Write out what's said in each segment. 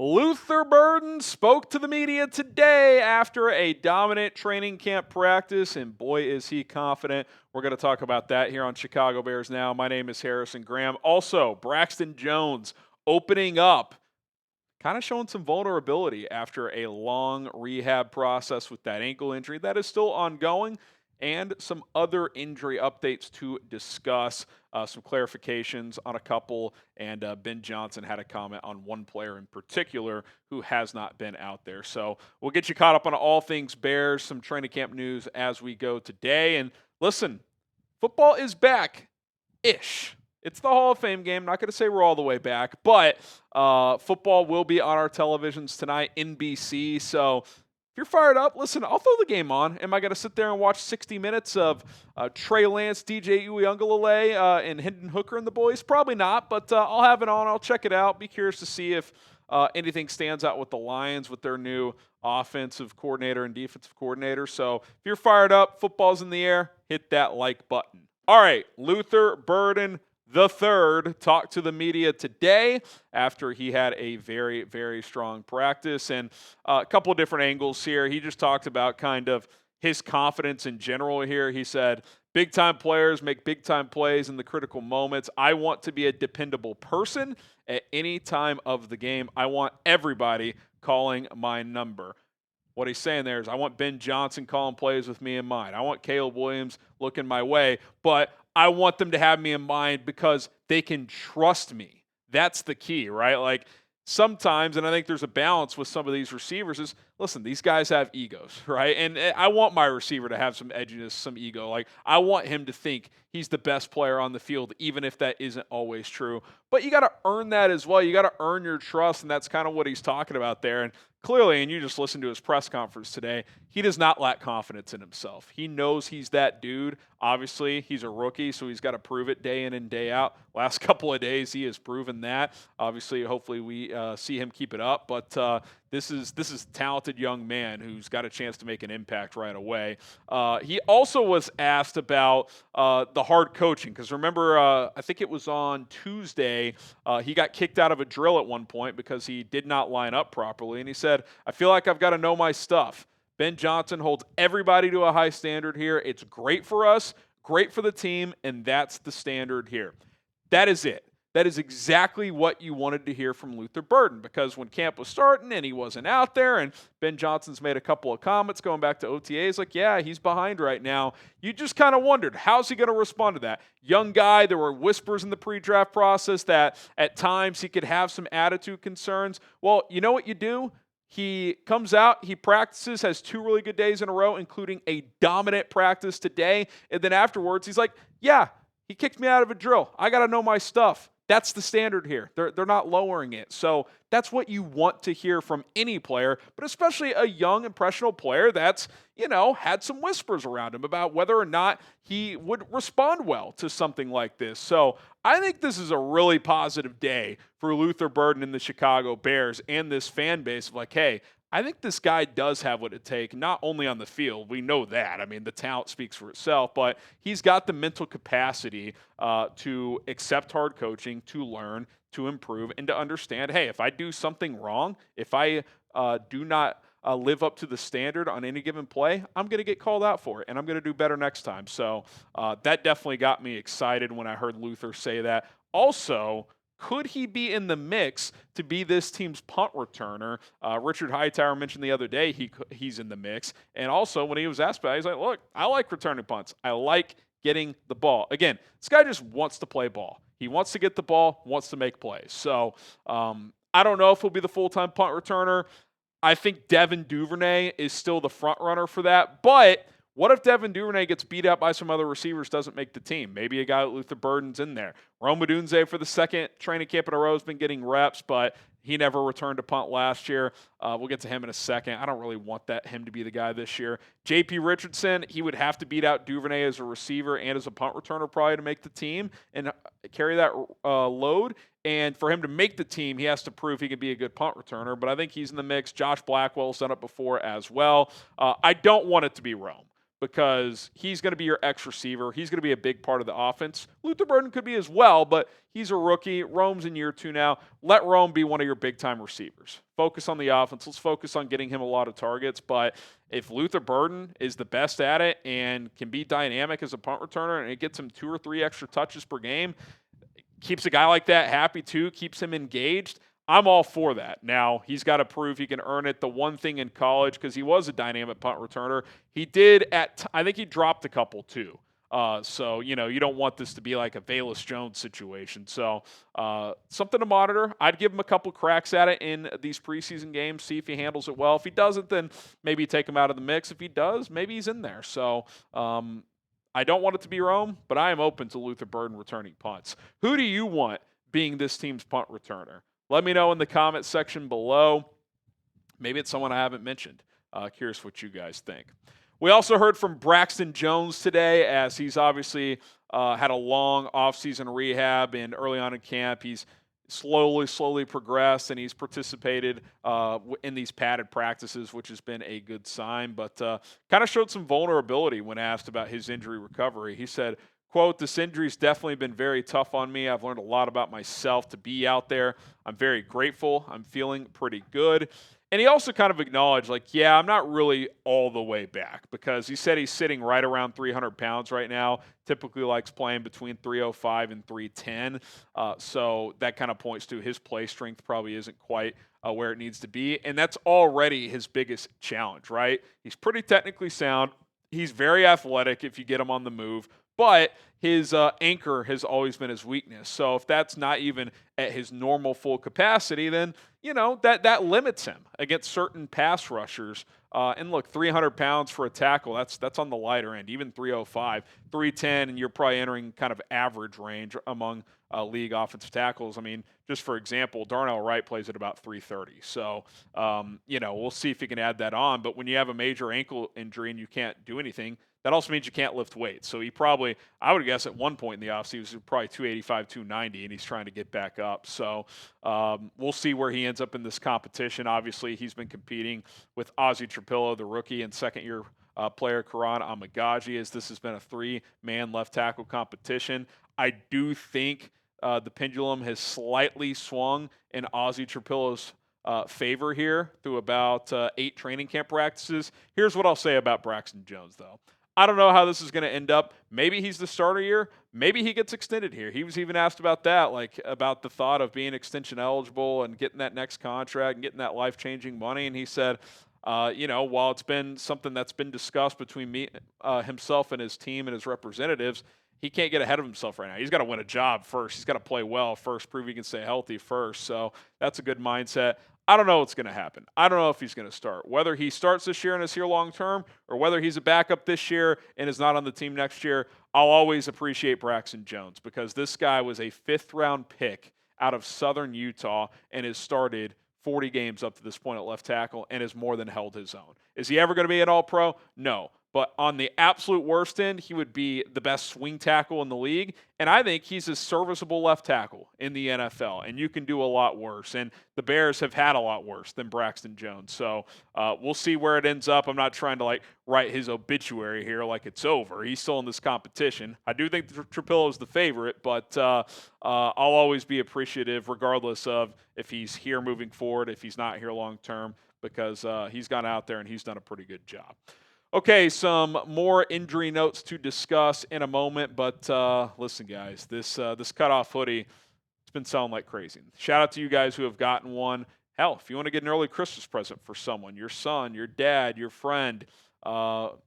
Luther Burden spoke to the media today after a dominant training camp practice, and boy, is he confident. We're going to talk about that here on Chicago Bears Now. My name is Harrison Graham. Also, Braxton Jones opening up, kind of showing some vulnerability after a long rehab process with that ankle injury that is still ongoing, and some other injury updates to discuss, some clarifications on a couple, and Ben Johnson had a comment on one player in particular who has not been out there. So we'll get you caught up on all things Bears, some training camp news as we go today. And listen, football is back-ish. It's the Hall of Fame game. Not going to say we're all the way back, but football will be on our televisions tonight, NBC. So if you're fired up, listen, I'll throw the game on. Am I going to sit there and watch 60 minutes of Trey Lance, DJ Uiagalelei, and Hendon Hooker and the boys? Probably not, but I'll have it on. I'll check it out. Be curious to see if anything stands out with the Lions with their new offensive coordinator and defensive coordinator. So if you're fired up, football's in the air, hit that like button. All right, Luther Burden the third talked to the media today after he had a very, very strong practice, and a couple of different angles here. He just talked about kind of his confidence in general here. He said, big-time players make big-time plays in the critical moments. I want to be a dependable person at any time of the game. I want everybody calling my number. What he's saying there is, I want Ben Johnson calling plays with me in mind. I want Caleb Williams looking my way, but I want them to have me in mind because they can trust me. That's the key, right? Like sometimes, and I think there's a balance with some of these receivers is, listen, these guys have egos, right? And I want my receiver to have some edginess, some ego. Like I want him to think he's the best player on the field, even if that isn't always true. But you got to earn that as well. You got to earn your trust, and that's kind of what he's talking about there. And clearly, and you just listened to his press conference today, he does not lack confidence in himself. He knows he's that dude. Obviously, he's a rookie, so he's got to prove it day in and day out. Last couple of days, he has proven that. Obviously, hopefully we see him keep it up. But this is a talented young man who's got a chance to make an impact right away. He also was asked about the hard coaching, because remember, I think it was on Tuesday, he got kicked out of a drill at one point because he did not line up properly, and he said, I feel like I've got to know my stuff. Ben Johnson holds everybody to a high standard here. It's great for us, great for the team, and that's the standard here. That is it. That is exactly what you wanted to hear from Luther Burden, because when camp was starting and he wasn't out there, and Ben Johnson's made a couple of comments going back to OTAs like, yeah, he's behind right now. You just kind of wondered, how's he going to respond to that? Young guy, there were whispers in the pre-draft process that at times he could have some attitude concerns. Well, you know what you do? He comes out, he practices, has 2 really good days in a row, including a dominant practice today, and then afterwards he's like, yeah, he kicked me out of a drill. I got to know my stuff. That's the standard here. They're not lowering it. So that's what you want to hear from any player, but especially a young, impressionable player that's, had some whispers around him about whether or not he would respond well to something like this. So I think this is a really positive day for Luther Burden and the Chicago Bears and this fan base of like, hey, I think this guy does have what it takes, not only on the field. We know that. I mean, the talent speaks for itself, but he's got the mental capacity to accept hard coaching, to learn, to improve, and to understand, hey, if I do something wrong, if I do not live up to the standard on any given play, I'm going to get called out for it, and I'm going to do better next time. So that definitely got me excited when I heard Luther say that. Also, could he be in the mix to be this team's punt returner? Richard Hightower mentioned the other day he's in the mix. And also, when he was asked about it, he's like, look, I like returning punts. I like getting the ball. Again, this guy just wants to play ball. He wants to get the ball, wants to make plays. So I don't know if he'll be the full-time punt returner. I think Devin Duvernay is still the front runner for that. But what if Devin Duvernay gets beat out by some other receivers, doesn't make the team? Maybe a guy like Luther Burden's in there. Odunze for the second training camp in a row has been getting reps, but he never returned to punt last year. We'll get to him in a second. I don't really want him to be the guy this year. J.P. Richardson, he would have to beat out Duvernay as a receiver and as a punt returner probably to make the team and carry that load. And for him to make the team, he has to prove he can be a good punt returner. But I think he's in the mix. Josh Blackwell's done it before as well. I don't want it to be Rome, because he's going to be your X receiver. He's going to be a big part of the offense. Luther Burden could be as well, but he's a rookie. Rome's in year 2 now. Let Rome be one of your big-time receivers. Focus on the offense. Let's focus on getting him a lot of targets. But if Luther Burden is the best at it and can be dynamic as a punt returner and it gets him 2 or 3 extra touches per game, keeps a guy like that happy too, keeps him engaged, I'm all for that. Now, he's got to prove he can earn it. The one thing in college, because he was a dynamic punt returner, he did I think he dropped a couple too. So, you don't want this to be like a Velus Jones situation. So, something to monitor. I'd give him a couple cracks at it in these preseason games, see if he handles it well. If he doesn't, then maybe take him out of the mix. If he does, maybe he's in there. So, I don't want it to be Rome, but I am open to Luther Burden returning punts. Who do you want being this team's punt returner? Let me know in the comment section below. Maybe it's someone I haven't mentioned. Curious what you guys think. We also heard from Braxton Jones today, as he's obviously had a long offseason rehab, and early on in camp he's slowly progressed, and he's participated in these padded practices, which has been a good sign, but kind of showed some vulnerability when asked about his injury recovery. He said, quote, "This injury's definitely been very tough on me. I've learned a lot about myself to be out there. I'm very grateful. I'm feeling pretty good." And he also kind of acknowledged, yeah, I'm not really all the way back, because he said he's sitting right around 300 pounds right now, typically likes playing between 305 and 310. So that kind of points to his play strength probably isn't quite where it needs to be. And that's already his biggest challenge, right? He's pretty technically sound. He's very athletic if you get him on the move, but his anchor has always been his weakness. So if that's not even at his normal full capacity, then that limits him against certain pass rushers. And look, 300 pounds for a tackle, that's on the lighter end. Even 305, 310, and you're probably entering kind of average range among league offensive tackles. I mean, just for example, Darnell Wright plays at about 330. So, we'll see if he can add that on. But when you have a major ankle injury and you can't do anything, that also means you can't lift weights. So he probably, I would guess at one point in the offseason, he was probably 285, 290, and he's trying to get back up. So we'll see where he ends up in this competition. Obviously, he's been competing with Ozzie Trapillo, the rookie, and second-year player Karan Amagaji, as this has been a 3-man left tackle competition. I do think the pendulum has slightly swung in Ozzie Trapillo's favor here through about 8 training camp practices. Here's what I'll say about Braxton Jones, though. I don't know how this is going to end up. Maybe he's the starter here. Maybe he gets extended here. He was even asked about that, about the thought of being extension eligible and getting that next contract and getting that life-changing money. And he said, while it's been something that's been discussed between himself and his team and his representatives, he can't get ahead of himself right now. He's got to win a job first. He's got to play well first, prove he can stay healthy first. So that's a good mindset. I don't know what's going to happen. I don't know if he's going to start. Whether he starts this year and is here long term, or whether he's a backup this year and is not on the team next year, I'll always appreciate Braxton Jones, because this guy was a 5th-round pick out of Southern Utah and has started 40 games up to this point at left tackle and has more than held his own. Is he ever going to be an All-Pro? No. But on the absolute worst end, he would be the best swing tackle in the league. And I think he's a serviceable left tackle in the NFL. And you can do a lot worse. And the Bears have had a lot worse than Braxton Jones. So we'll see where it ends up. I'm not trying to write his obituary here like it's over. He's still in this competition. I do think Trapillo is the favorite, but I'll always be appreciative regardless of if he's here moving forward, if he's not here long term, because he's gone out there and he's done a pretty good job. Okay, some more injury notes to discuss in a moment, but listen, guys, this cutoff hoodie, it's been selling like crazy. Shout out to you guys who have gotten one. Hell, if you want to get an early Christmas present for someone, your son, your dad, your friend,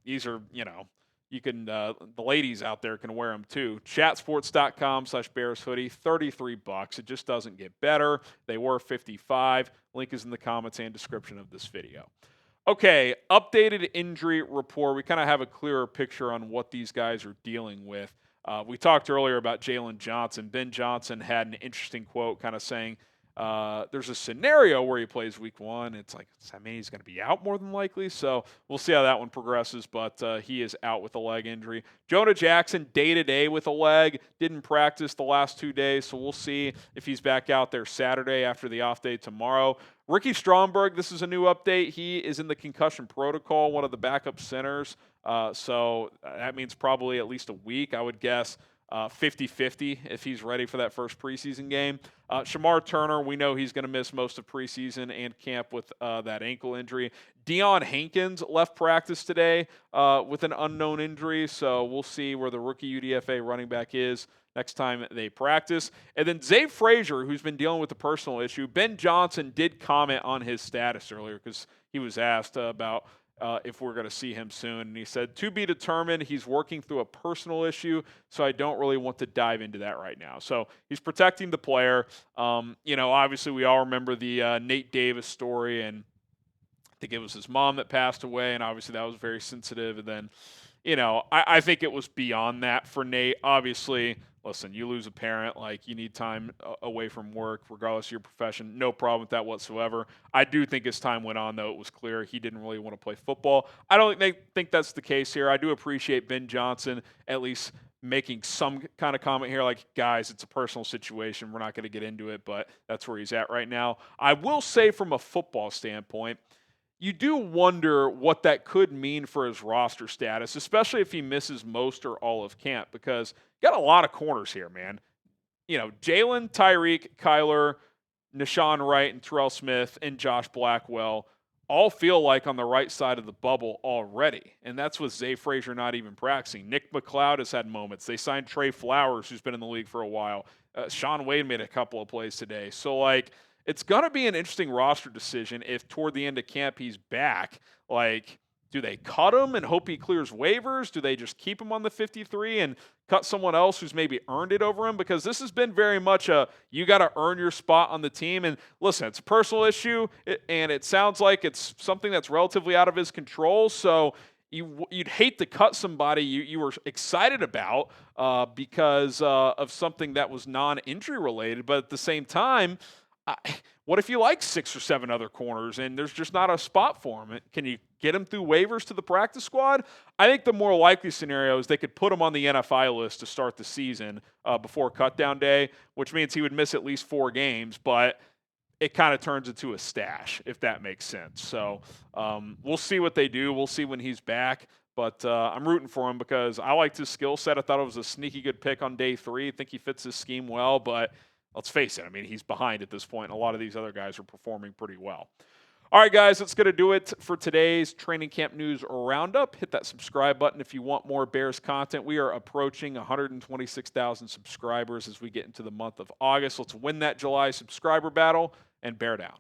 these are, you can, the ladies out there can wear them too. Chatsports.com/Bears hoodie, $33. It just doesn't get better. They were $55. Link is in the comments and description of this video. Okay, updated injury report. We kind of have a clearer picture on what these guys are dealing with. We talked earlier about Jalen Johnson. Ben Johnson had an interesting quote kind of saying, there's a scenario where he plays week 1. It's like, does that mean he's going to be out more than likely? So we'll see how that one progresses, but he is out with a leg injury. Jonah Jackson, day-to-day with a leg, didn't practice the last 2 days, so we'll see if he's back out there Saturday after the off day tomorrow. Ricky Stromberg, this is a new update. He is in the concussion protocol, one of the backup centers So that means probably at least a week, I would guess. 50-50 if he's ready for that first preseason game. Shamar Turner, we know he's going to miss most of preseason and camp with that ankle injury. Deion Hankins left practice today with an unknown injury, so we'll see where the rookie UDFA running back is next time they practice. And then Zay Frazier, who's been dealing with a personal issue. Ben Johnson did comment on his status earlier because he was asked about if we're going to see him soon. And he said, to be determined, he's working through a personal issue, so I don't really want to dive into that right now. So he's protecting the player. Obviously we all remember the Nate Davis story, and I think it was his mom that passed away, and obviously that was very sensitive. And then, I think it was beyond that for Nate. Obviously, listen, you lose a parent, like you need time away from work, regardless of your profession. No problem with that whatsoever. I do think as time went on, though, it was clear he didn't really want to play football. I don't think that's the case here. I do appreciate Ben Johnson at least making some kind of comment here, like, guys, it's a personal situation. We're not going to get into it, but that's where he's at right now. I will say from a football standpoint, you do wonder what that could mean for his roster status, especially if he misses most or all of camp, because got a lot of corners here, man. Jalen, Tyreek, Kyler, Nashawn Wright, and Terrell Smith, and Josh Blackwell all feel like on the right side of the bubble already. And that's with Zay Frazier not even practicing. Nick McLeod has had moments. They signed Trey Flowers, who's been in the league for a while. Sean Wade made a couple of plays today. So, it's going to be an interesting roster decision if toward the end of camp he's back. Do they cut him and hope he clears waivers? Do they just keep him on the 53 and cut someone else who's maybe earned it over him? Because this has been very much you got to earn your spot on the team. And listen, it's a personal issue, and it sounds like it's something that's relatively out of his control. So you'd hate to cut somebody you were excited about because of something that was non-injury related. But at the same time, what if you like 6 or 7 other corners and there's just not a spot for him? Can you get him through waivers to the practice squad? I think the more likely scenario is they could put him on the NFI list to start the season before cutdown day, which means he would miss at least 4 games, but it kind of turns into a stash, if that makes sense. So we'll see what they do. We'll see when he's back. But I'm rooting for him because I liked his skill set. I thought it was a sneaky good pick on day 3. I think he fits his scheme well, but let's face it, he's behind at this point, and a lot of these other guys are performing pretty well. All right, guys, that's going to do it for today's training camp news roundup. Hit that subscribe button if you want more Bears content. We are approaching 126,000 subscribers as we get into the month of August. Let's win that July subscriber battle and bear down.